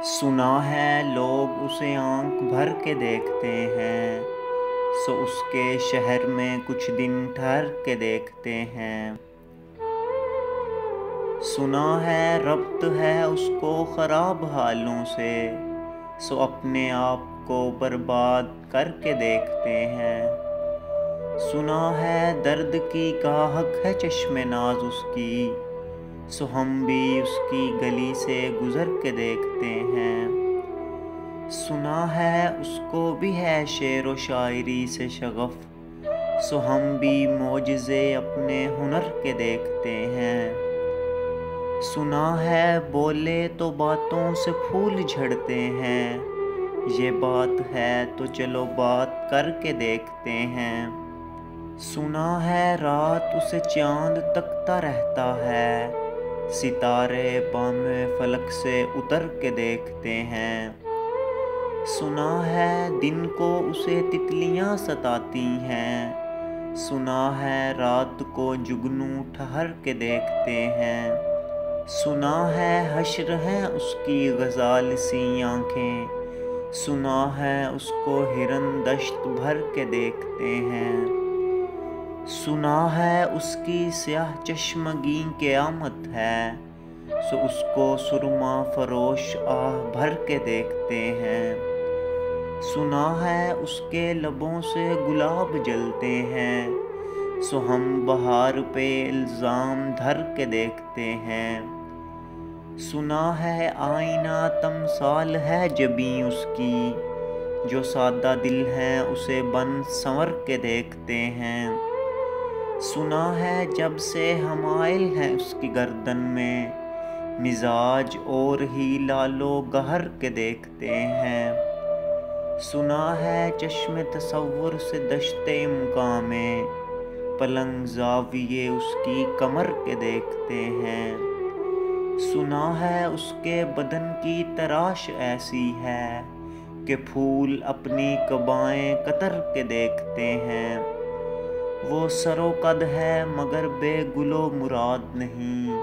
سنا ہے لوگ اسے آنکھ بھر کے دیکھتے ہیں، سو اس کے شہر میں کچھ دن ٹھہر کے دیکھتے ہیں۔ سنا ہے ربط ہے اس کو خراب حالوں سے، سو اپنے آپ کو برباد کر کے دیکھتے ہیں۔ سنا ہے درد کی گاہک ہے چشم ناز اس کی، سو ہم بھی اس کی گلی سے گزر کے دیکھتے ہیں۔ سنا ہے اس کو بھی ہے شعر و شاعری سے شغف، سو ہم بھی معجزے اپنے ہنر کے دیکھتے ہیں۔ سنا ہے بولے تو باتوں سے پھول جھڑتے ہیں، یہ بات ہے تو چلو بات کر کے دیکھتے ہیں۔ سنا ہے رات اسے چاند تکتا رہتا ہے، ستارے بام فلک سے اتر کے دیکھتے ہیں۔ سنا ہے دن کو اسے تتلیاں ستاتی ہیں، سنا ہے رات کو جگنو ٹھہر کے دیکھتے ہیں۔ سنا ہے حشر ہیں اس کی غزال سی آنکھیں، سنا ہے اس کو ہرن دشت بھر کے دیکھتے ہیں۔ سنا ہے اس کی سیاہ چشمگی قیامت ہے، سو اس کو سرما فروش آہ بھر کے دیکھتے ہیں۔ سنا ہے اس کے لبوں سے گلاب جلتے ہیں، سو ہم بہار پہ الزام دھر کے دیکھتے ہیں۔ سنا ہے آئینہ تمثال ہے جبیں اس کی، جو سادہ دل ہیں اسے بن سنور کے دیکھتے ہیں۔ سنا ہے جب سے حمائل ہیں اس کی گردن میں، مزاج اور ہی لالو گہر کے دیکھتے ہیں۔ سنا ہے چشم تصور سے دشت مقام میں، پلنگ زاویے اس کی کمر کے دیکھتے ہیں۔ سنا ہے اس کے بدن کی تراش ایسی ہے کہ پھول اپنی قبائیں کتر کے دیکھتے ہیں۔ وہ سر و قد ہے مگر بے گل و مراد نہیں،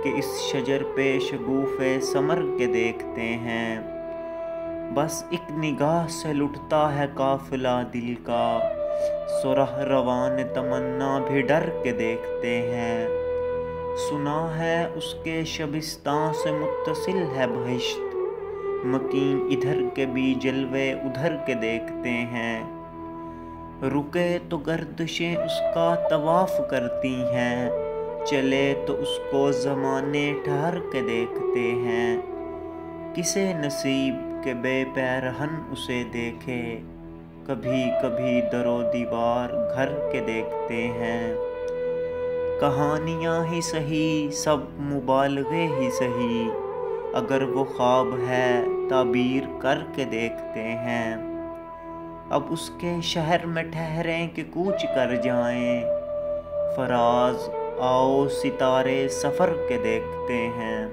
کہ اس شجر پہ شگوفے ثمر کے دیکھتے ہیں۔ بس ایک نگاہ سے لٹتا ہے قافلہ دل کا، سو رہ روان تمنا بھی ڈر کے دیکھتے ہیں۔ سنا ہے اس کے شبستان سے متصل ہے بہشت، مکین ادھر کے بھی جلوے ادھر کے دیکھتے ہیں۔ رکے تو گردشیں اس کا طواف کرتی ہیں، چلے تو اس کو زمانے ٹھہر کے دیکھتے ہیں۔ کسے نصیب کہ بے پیرہن اسے دیکھے، کبھی کبھی در و دیوار گھر کے دیکھتے ہیں۔ کہانیاں ہی سہی سب مبالغے ہی سہی، اگر وہ خواب ہے تعبیر کر کے دیکھتے ہیں۔ اب اس کے شہر میں ٹھہریں کہ کوچ کر جائیں، فراز آؤ ستارے سفر کے دیکھتے ہیں۔